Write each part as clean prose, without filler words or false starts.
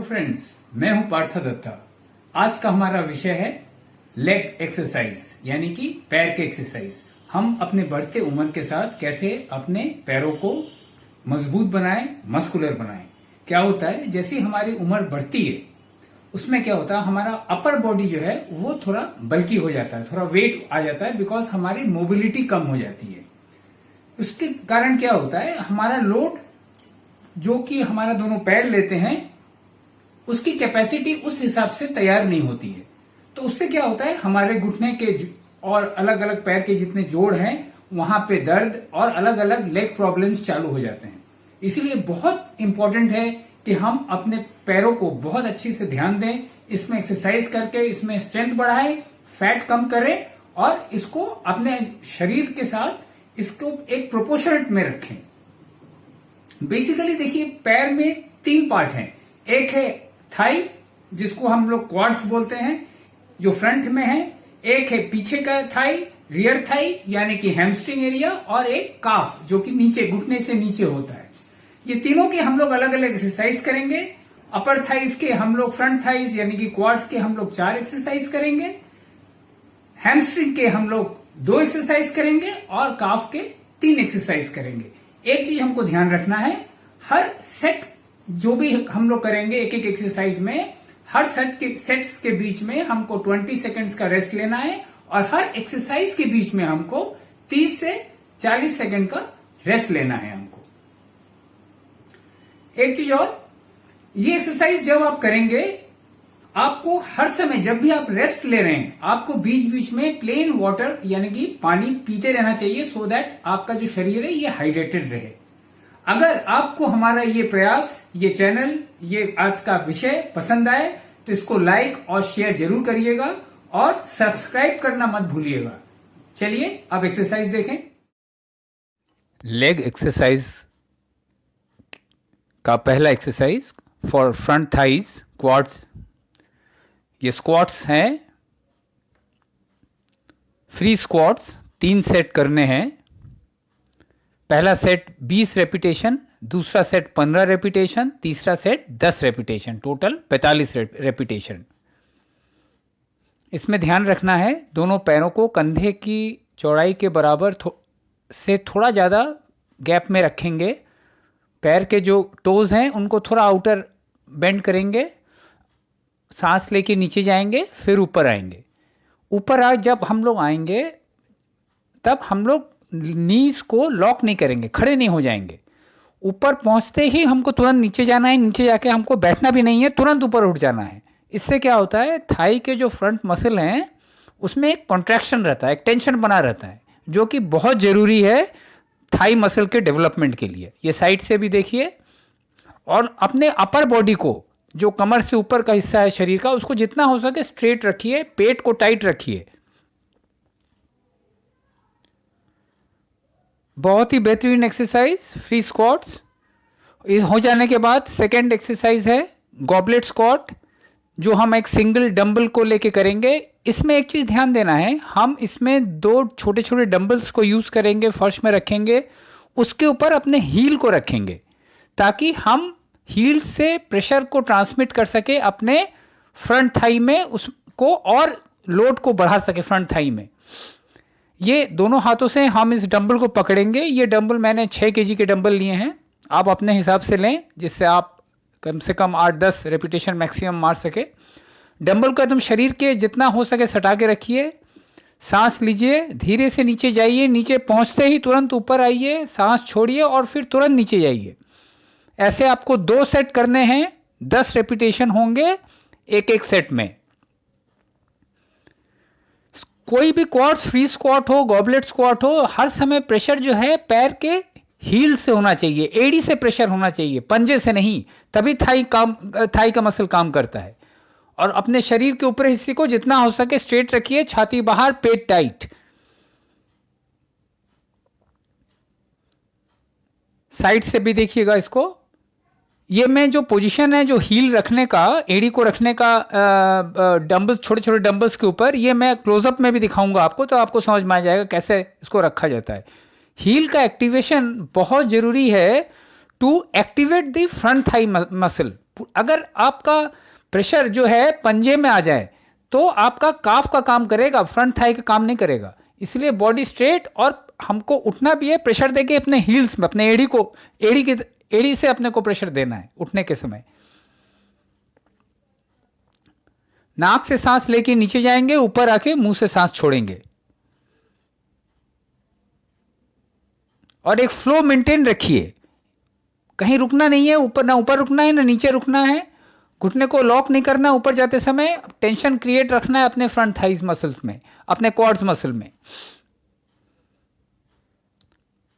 Friends, मैं हूं पार्थ दत्ता। आज का हमारा विषय है लेग एक्सरसाइज यानी कि पैर के एक्सरसाइज। हम अपने बढ़ते उम्र के साथ कैसे अपने पैरों को मजबूत बनाएं, मस्कुलर बनाएं। क्या होता है, जैसे हमारी उम्र बढ़ती है उसमें क्या होता है, हमारा अपर बॉडी जो है वो थोड़ा बल्की हो जाता है, थोड़ा वेट आ जाता है, बिकॉज हमारी मोबिलिटी कम हो जाती है। उसके कारण क्या होता है, हमारा लोड जो कि हमारा दोनों पैर लेते हैं उसकी कैपेसिटी उस हिसाब से तैयार नहीं होती है। तो उससे क्या होता है, हमारे घुटने के और अलग अलग पैर के जितने जोड़ हैं वहां पे दर्द और अलग अलग लेग प्रॉब्लम्स चालू हो जाते हैं। इसीलिए बहुत इंपॉर्टेंट है कि हम अपने पैरों को बहुत अच्छे से ध्यान दें, इसमें एक्सरसाइज करके इसमें स्ट्रेंथ बढ़ाएं, फैट कम करें और इसको अपने शरीर के साथ इसको एक प्रोपोर्शनेट में रखें। बेसिकली देखिए, पैर में 3 पार्ट हैं। एक है थाई, जिसको हम लोग क्वाड्स बोलते हैं, जो फ्रंट में है। एक है पीछे का थाई, रियर थाई यानी कि हैमस्ट्रिंग एरिया, और एक काफ जो कि नीचे घुटने से नीचे होता है। ये तीनों के हम लोग अलग अलग एक्सरसाइज करेंगे। अपर थाइज के हम लोग, फ्रंट थाइज यानी कि क्वाड्स के हम लोग 4 एक्सरसाइज करेंगे। हैमस्ट्रिंग के हम लोग 2 एक्सरसाइज करेंगे और काफ के 3 एक्सरसाइज करेंगे। एक चीज हमको ध्यान रखना है, हर सेट जो भी हम लोग करेंगे एक एक एक्सरसाइज में, हर सेट्स के बीच में हमको 20 सेकंड्स का रेस्ट लेना है और हर एक्सरसाइज के बीच में हमको 30 से 40 सेकंड का रेस्ट लेना है हमको। एक चीज और, ये एक्सरसाइज जब आप करेंगे, आपको हर समय जब भी आप रेस्ट ले रहे हैं, आपको बीच बीच में प्लेन वाटर यानी कि पानी पीते रहना चाहिए, सो दैट आपका जो शरीर है ये हाइड्रेटेड रहे। अगर आपको हमारा ये प्रयास, ये चैनल, ये आज का विषय पसंद आए तो इसको लाइक और शेयर जरूर करिएगा और सब्सक्राइब करना मत भूलिएगा। चलिए अब एक्सरसाइज देखें। लेग एक्सरसाइज का पहला exercise for front thighs quads. ये स्क्वाट्स हैं, फ्री स्क्वाट्स 3 सेट करने हैं। पहला सेट 20 रेपिटेशन, दूसरा सेट 15 रेपिटेशन, तीसरा सेट 10 रेपिटेशन, टोटल 45 रेपिटेशन। इसमें ध्यान रखना है, दोनों पैरों को कंधे की चौड़ाई के बराबर से थोड़ा ज़्यादा गैप में रखेंगे। पैर के जो टोज हैं उनको थोड़ा आउटर बेंड करेंगे, सांस लेके नीचे जाएंगे, फिर ऊपर आएंगे। ऊपर आ जब हम लोग आएंगे तब हम लोग नीज को लॉक नहीं करेंगे, खड़े नहीं हो जाएंगे। ऊपर पहुंचते ही हमको तुरंत नीचे जाना है, नीचे जाके हमको बैठना भी नहीं है, तुरंत ऊपर उठ जाना है। इससे क्या होता है, थाई के जो फ्रंट मसल हैं उसमें एक कॉन्ट्रैक्शन रहता है, एक टेंशन बना रहता है, जो कि बहुत ज़रूरी है थाई मसल के डेवलपमेंट के लिए। ये साइड से भी देखिए। और अपने अपर बॉडी को, जो कमर से ऊपर का हिस्सा है शरीर का, उसको जितना हो सके स्ट्रेट रखिए, पेट को टाइट रखिए। बहुत ही बेहतरीन एक्सरसाइज फ्री स्क्वाट्स। इस हो जाने के बाद सेकेंड एक्सरसाइज है गॉबलेट स्क्वाट, जो हम एक सिंगल डंबल को लेके करेंगे। इसमें एक चीज़ ध्यान देना है, हम इसमें 2 छोटे छोटे डंबल्स को यूज़ करेंगे, फर्श में रखेंगे, उसके ऊपर अपने हील को रखेंगे ताकि हम हील से प्रेशर को ट्रांसमिट कर सके अपने फ्रंट थाई में, उसको और लोड को बढ़ा सके फ्रंट थाई में। ये दोनों हाथों से हम इस डंबल को पकड़ेंगे। ये डंबल मैंने 6 केजी के डंबल लिए हैं, आप अपने हिसाब से लें जिससे आप कम से कम 8-10 रेपिटेशन मैक्सिमम मार सके। डंबल को एकदम शरीर के जितना हो सके सटा के रखिए, सांस लीजिए, धीरे से नीचे जाइए, नीचे पहुंचते ही तुरंत ऊपर आइए, सांस छोड़िए और फिर तुरंत नीचे जाइए। ऐसे आपको 2 सेट करने हैं, 10 रेपिटेशन होंगे एक एक सेट में। कोई भी क्वाड्स, फ्री स्क्वाट हो, गॉबलेट स्क्वाट हो, हर समय प्रेशर जो है पैर के हील से होना चाहिए, एड़ी से प्रेशर होना चाहिए, पंजे से नहीं, तभी थाई का मसल काम करता है। और अपने शरीर के ऊपर हिस्से को जितना हो सके स्ट्रेट रखिए, छाती बाहर, पेट टाइट। साइड से भी देखिएगा इसको। ये मैं जो पोजीशन है, जो हील रखने का, एड़ी को रखने का, डंबल्स, छोटे छोटे डंबल्स के ऊपर, ये मैं क्लोजअप में भी दिखाऊंगा आपको, तो आपको समझ में आ जाएगा कैसे इसको रखा जाता है। हील का एक्टिवेशन बहुत जरूरी है to activate the front thigh muscle, अगर आपका प्रेशर जो है पंजे में आ जाए तो आपका काफ का काम करेगा, फ्रंट थाई का काम नहीं करेगा। इसलिए बॉडी स्ट्रेट, और हमको उठना भी है प्रेशर देके अपने हील्स में, अपने एड़ी से अपने को प्रेशर देना है उठने के समय। नाक से सांस लेके नीचे जाएंगे, ऊपर आके मुंह से सांस छोड़ेंगे और एक फ्लो मेंटेन रखिए। कहीं रुकना नहीं है, ना ऊपर रुकना है ना नीचे रुकना है। घुटने को लॉक नहीं करना ऊपर जाते समय, टेंशन क्रिएट रखना है अपने फ्रंट थाइज मसल्स में, अपने क्वाड्स मसल में।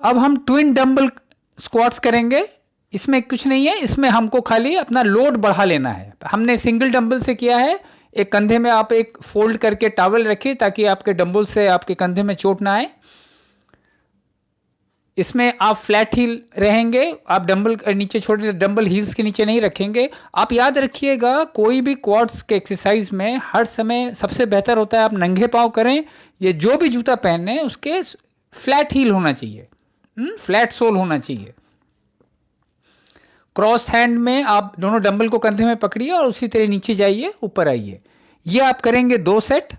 अब हम ट्विन डंबल स्क्वाट्स करेंगे। इसमें कुछ नहीं है, इसमें हमको खाली अपना लोड बढ़ा लेना है। हमने सिंगल डंबल से किया है। एक कंधे में आप एक फोल्ड करके टॉवल रखिए ताकि आपके डंबल से आपके कंधे में चोट ना आए। इसमें आप फ्लैट हील रहेंगे, आप डंबल नीचे, छोटे डंबल हील्स के नीचे नहीं रखेंगे। आप याद रखिएगा, कोई भी क्वाड्स के एक्सरसाइज में हर समय सबसे बेहतर होता है आप नंगे पांव करें। ये जो भी जूता पहने उसके फ्लैट हील होना चाहिए, फ्लैट सोल होना चाहिए। क्रॉस हैंड में आप दोनों डंबल को कंधे में पकड़िए और उसी तरह नीचे जाइए, ऊपर आइए। ये आप करेंगे 2 सेट,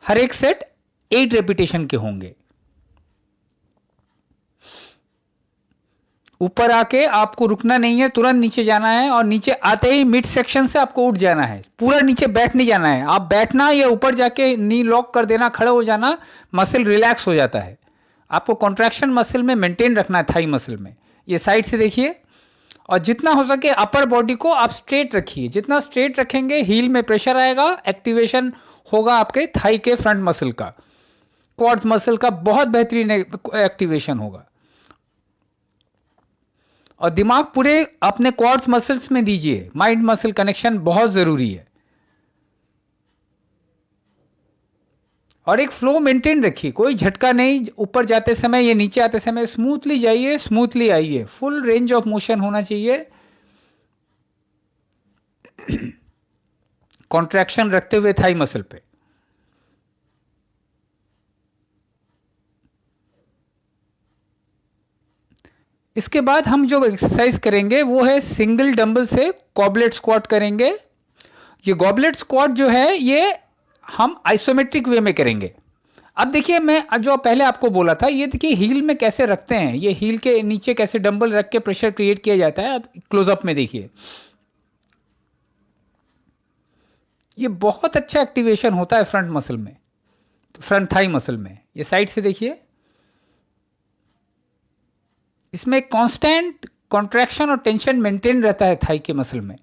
हर एक सेट 8 रेपिटेशन के होंगे। ऊपर आके आपको रुकना नहीं है, तुरंत नीचे जाना है और नीचे आते ही मिड सेक्शन से आपको उठ जाना है। पूरा नीचे बैठ नहीं जाना है। आप बैठना या ऊपर जाके नी लॉक कर देना, खड़े हो जाना, मसल रिलैक्स हो जाता है। आपको कॉन्ट्रैक्शन मसल में मेंटेन रखना है, थाई मसल में। ये साइड से देखिए, और जितना हो सके अपर बॉडी को आप स्ट्रेट रखिए। जितना स्ट्रेट रखेंगे हील में प्रेशर आएगा, एक्टिवेशन होगा आपके थाई के फ्रंट मसल का, क्वाड्स मसल का बहुत बेहतरीन एक्टिवेशन होगा। और दिमाग पूरे अपने क्वाड्स मसल्स में दीजिए। माइंड मसल कनेक्शन बहुत जरूरी है। और एक फ्लो मेंटेन रखिए, कोई झटका नहीं। ऊपर जाते समय या नीचे आते समय स्मूथली जाइए, स्मूथली आइए। फुल रेंज ऑफ मोशन होना चाहिए, कॉन्ट्रैक्शन रखते हुए थाई मसल पे। इसके बाद हम जो एक्सरसाइज करेंगे वो है सिंगल डंबल से गॉबलेट स्क्वाट करेंगे। ये गॉबलेट स्क्वाट जो है ये हम आइसोमेट्रिक वे में करेंगे। अब देखिए, मैं जो पहले आपको बोला था, ये देखिए हील में कैसे रखते हैं। ये हील के नीचे कैसे डंबल रख के प्रेशर क्रिएट किया जाता है। अब क्लोजअप में देखिए, ये बहुत अच्छा एक्टिवेशन होता है फ्रंट मसल में, फ्रंट थाई मसल में। ये साइड से देखिए, इसमें कांस्टेंट कॉन्ट्रैक्शन और टेंशन मेंटेन रहता है थाई के मसल में।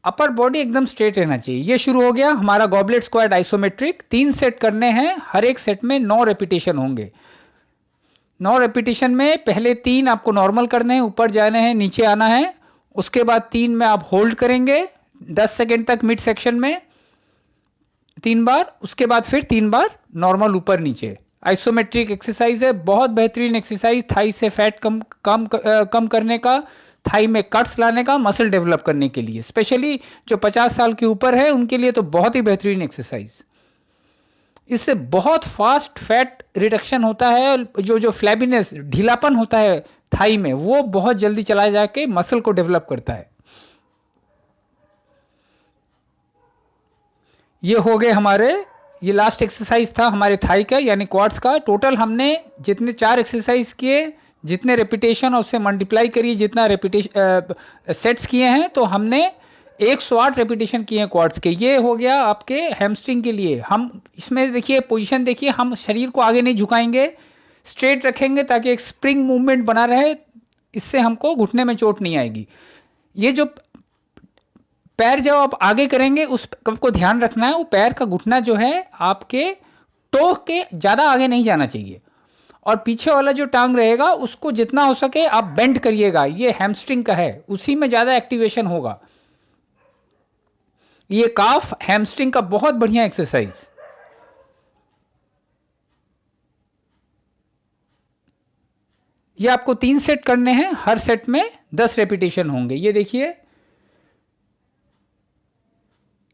अपर बॉडी एकदम स्ट्रेट रहना चाहिए। ये शुरू हो गया हमारा गॉबलेट स्क्वाट आइसोमेट्रिक। 3 सेट करने हैं, हर एक सेट में 9 रेपिटेशन होंगे। 9 रेपिटेशन में पहले 3 आपको नॉर्मल करने हैं, ऊपर जाने हैं, नीचे आना है। उसके बाद 3 में आप होल्ड करेंगे 10 सेकेंड तक मिड सेक्शन में 3 बार। उसके बाद फिर 3 बार नॉर्मल ऊपर नीचे। आइसोमेट्रिक एक्सरसाइज है, बहुत बेहतरीन एक्सरसाइज थाई से फैट कम करने का, थाई में कट्स लाने का, मसल डेवलप करने के लिए। स्पेशली जो 50 साल के ऊपर है उनके लिए तो बहुत ही बेहतरीन एक्सरसाइज। इससे बहुत फास्ट फैट रिडक्शन होता है। जो फ्लैबीनेस, ढीलापन होता है थाई में, वो बहुत जल्दी चला जाके मसल को डेवलप करता है। ये हो गए हमारे, ये लास्ट एक्सरसाइज था हमारे थाई का यानी क्वाड्स का। टोटल हमने जितने 4 एक्सरसाइज किए, जितने रेपिटेशन और उससे मल्टीप्लाई करिए जितना रेपिटेशन सेट्स किए हैं, तो हमने 108 रेपिटेशन किए हैं क्वाड्स के। ये हो गया आपके हैमस्ट्रिंग के लिए। हम इसमें देखिए पोजीशन देखिए, हम शरीर को आगे नहीं झुकाएंगे, स्ट्रेट रखेंगे ताकि एक स्प्रिंग मूवमेंट बना रहे। इससे हमको घुटने में चोट नहीं आएगी। ये जो पैर जब आप आगे करेंगे उस को ध्यान रखना है, वो पैर का घुटना जो है आपके टो के ज़्यादा आगे नहीं जाना चाहिए। और पीछे वाला जो टांग रहेगा उसको जितना हो सके आप बेंड करिएगा। ये हैमस्ट्रिंग का है, उसी में ज़्यादा एक्टिवेशन होगा। ये काफ हैमस्ट्रिंग का बहुत बढ़िया एक्सरसाइज। ये आपको 3 सेट करने हैं, हर सेट में 10 रेपिटेशन होंगे। ये देखिए,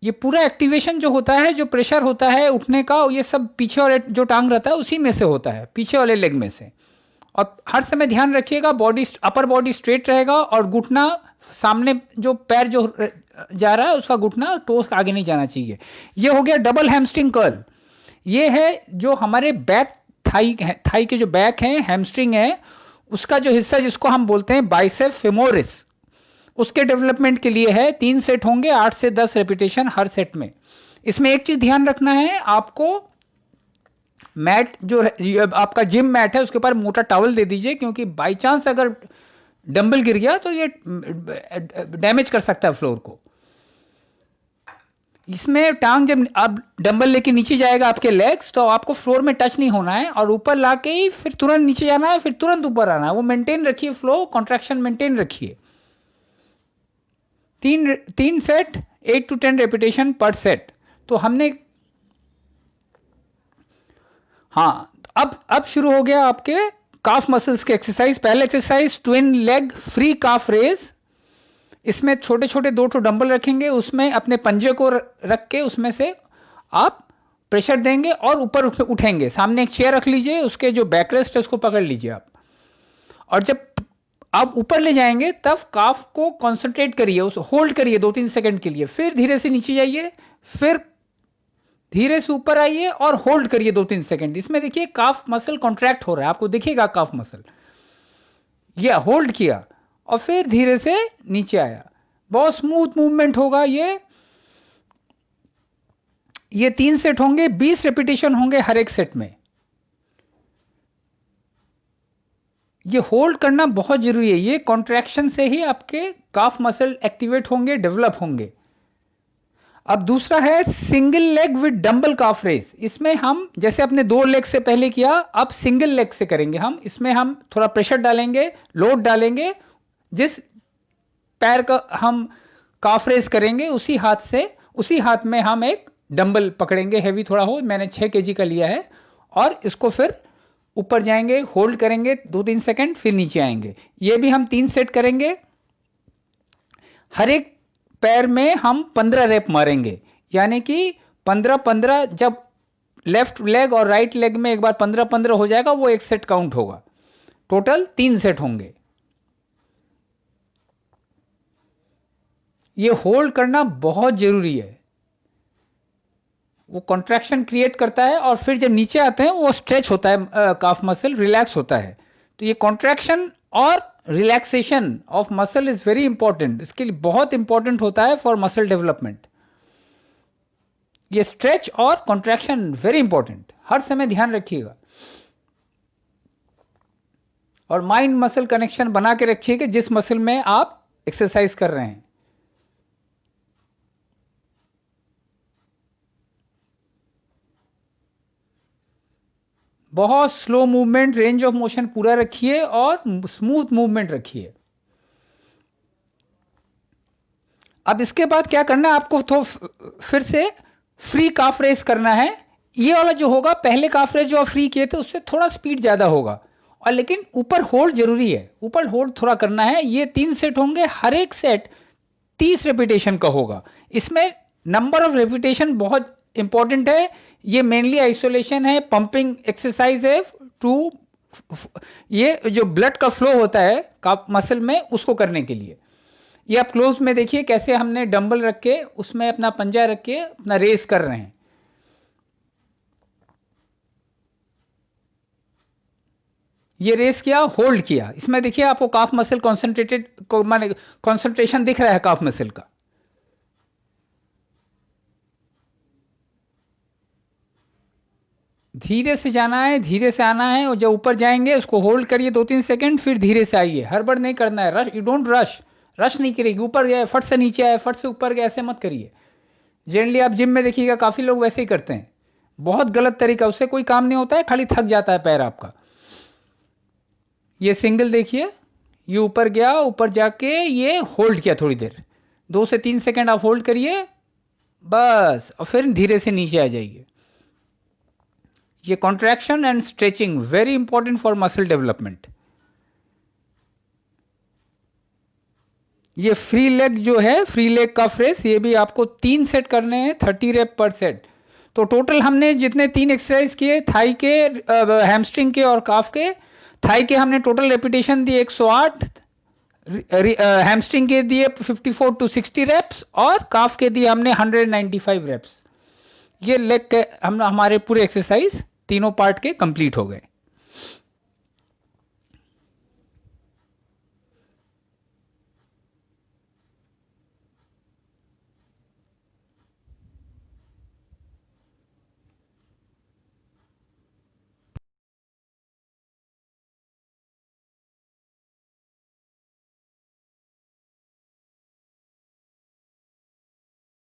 ये पूरा एक्टिवेशन जो होता है, जो प्रेशर होता है उठने का, ये सब पीछे वाले जो टांग रहता है उसी में से होता है, पीछे वाले लेग में से। और हर समय ध्यान रखिएगा बॉडी, अपर बॉडी स्ट्रेट रहेगा और घुटना सामने, जो पैर जो जा रहा है उसका घुटना टोस आगे नहीं जाना चाहिए। ये हो गया डबल हैमस्ट्रिंग कर्ल। ये है जो हमारे बैक थाई है, थाई के जो बैक है, हैमस्ट्रिंग है, उसका जो हिस्सा जिसको हम बोलते हैं बाइसेप फेमोरिस, उसके डेवलपमेंट के लिए है। 3 सेट होंगे, 8 से 10 रेपिटेशन हर सेट में। इसमें एक चीज ध्यान रखना है आपको, मैट जो आपका जिम मैट है उसके ऊपर मोटा टॉवल दे दीजिए, क्योंकि बाई चांस अगर डंबल गिर गया तो ये डैमेज कर सकता है फ्लोर को। इसमें टांग जब आप डंबल लेके नीचे जाएगा आपके लेग्स, तो आपको फ्लोर में टच नहीं होना है और ऊपर लाके ही फिर तुरंत नीचे जाना है, फिर तुरंत ऊपर आना है। वो मेंटेन रखिए, फ्लो कॉन्ट्रैक्शन मेंटेन रखिए। 3 सेट, 8 to 10 रेपिटेशन पर सेट। तो हमने, हाँ, अब शुरू हो गया आपके काफ मसल्स के एक्सरसाइज। पहले एक्सरसाइज ट्विन लेग फ्री काफ रेस। इसमें छोटे छोटे 2 डंबल रखेंगे, उसमें अपने पंजे को रख के उसमें से आप प्रेशर देंगे और ऊपर उठेंगे। सामने एक चेयर रख लीजिए, उसके जो बैकरेस्ट है उसको पकड़ लीजिए आप, और जब आप ऊपर ले जाएंगे तब काफ को कंसंट्रेट करिए, उस होल्ड करिए 2-3 सेकंड के लिए, फिर धीरे से नीचे जाइए, फिर धीरे से ऊपर आइए और होल्ड करिए 2-3 सेकंड। इसमें देखिए काफ मसल कॉन्ट्रैक्ट हो रहा है, आपको दिखेगा काफ मसल। ये होल्ड किया और फिर धीरे से नीचे आया, बहुत स्मूथ मूवमेंट होगा। ये 3 सेट होंगे, 20 रेपिटेशन होंगे हर एक सेट में। ये होल्ड करना बहुत जरूरी है, ये कॉन्ट्रैक्शन से ही आपके काफ मसल एक्टिवेट होंगे, डेवलप होंगे। अब दूसरा है single leg with dumbbell calf raise. इसमें हम जैसे अपने 2 लेग से पहले किया, अब सिंगल लेग से करेंगे हम। इसमें हम थोड़ा प्रेशर डालेंगे, लोड डालेंगे, जिस पैर का हम काफ रेस करेंगे उसी हाथ में हम एक डंबल पकड़ेंगे, हैवी थोड़ा हो, मैंने 6 kg का लिया है, और इसको फिर ऊपर जाएंगे, होल्ड करेंगे 2-3 सेकंड, फिर नीचे आएंगे। ये भी हम 3 सेट करेंगे। हर एक पैर में हम 15 रेप मारेंगे, यानी कि 15-15, जब लेफ्ट लेग और राइट लेग में एक बार 15-15 हो जाएगा, वो एक सेट काउंट होगा। टोटल 3 सेट होंगे। ये होल्ड करना बहुत जरूरी है, वो कॉन्ट्रैक्शन क्रिएट करता है और फिर जब नीचे आते हैं वो स्ट्रेच होता है, काफ मसल रिलैक्स होता है। तो ये कॉन्ट्रैक्शन और relaxation of muscle is very important, इसके लिए बहुत इंपॉर्टेंट होता है फॉर मसल डेवलपमेंट। ये स्ट्रेच और कॉन्ट्रैक्शन वेरी इंपॉर्टेंट, हर समय ध्यान रखिएगा। और माइंड मसल कनेक्शन बना के रखिए कि जिस मसल में आप एक्सरसाइज कर रहे हैं। बहुत slow movement, range of motion पूरा रखिए और स्मूथ मूवमेंट रखिए। अब इसके बाद क्या करना है आपको, तो फिर से फ्री काफ रेस करना है। ये वाला जो होगा, पहले काफ रेस जो आप फ्री किए थे उससे थोड़ा स्पीड ज़्यादा होगा, और लेकिन ऊपर होल्ड जरूरी है, ऊपर होल्ड थोड़ा करना है। ये 3 सेट होंगे, हर एक सेट 30 रेपिटेशन का होगा। इसमें नंबर ऑफ रेपिटेशन बहुत इंपॉर्टेंट है। ये मेनली आइसोलेशन है, पंपिंग एक्सरसाइज है टू, ये जो ब्लड का फ्लो होता है काफ मसल में, उसको करने के लिए। ये आप क्लोज में देखिए कैसे हमने डंबल रख के उसमें अपना पंजा रख के अपना रेस कर रहे हैं। ये रेस किया, होल्ड किया। इसमें देखिए आपको काफ मसल कॉन्सेंट्रेटेड माने कॉन्सेंट्रेशन दिख रहा है काफ मसल का। धीरे से जाना है, धीरे से आना है, और जब ऊपर जाएंगे उसको होल्ड करिए 2-3 सेकंड, फिर धीरे से आइए। हड़बड़ नहीं करना है, रश, यू डोंट रश नहीं करिएगी। ऊपर गए फट से नीचे आए, फट से ऊपर गए, ऐसे मत करिए। जनरली आप जिम में देखिएगा काफ़ी लोग वैसे ही करते हैं, बहुत गलत तरीका, उससे कोई काम नहीं होता है, खाली थक जाता है पैर आपका। ये सिंगल देखिए, ये ऊपर गया, ऊपर जाके ये होल्ड किया थोड़ी देर, 2 से 3 सेकंड आप होल्ड करिए बस, और फिर धीरे से नीचे आ जाइए। ये contraction and stretching very important for muscle development. ये फ्री लेग जो है, फ्री लेग का फ्रेस, ये भी आपको 3 सेट करने हैं, 30 रेप पर सेट। तो टोटल हमने जितने 3 एक्सरसाइज किए, थाई के, हैमस्ट्रिंग के और काफ के, थाई के हमने टोटल रेपिटेशन दिए 108, हैमस्ट्रिंग के दिए 54 to 60 रेप्स और काफ के दिए हमने 195 रेप्स। ये लेग के हमारे पूरे एक्सरसाइज तीनों पार्ट के कंप्लीट हो गए।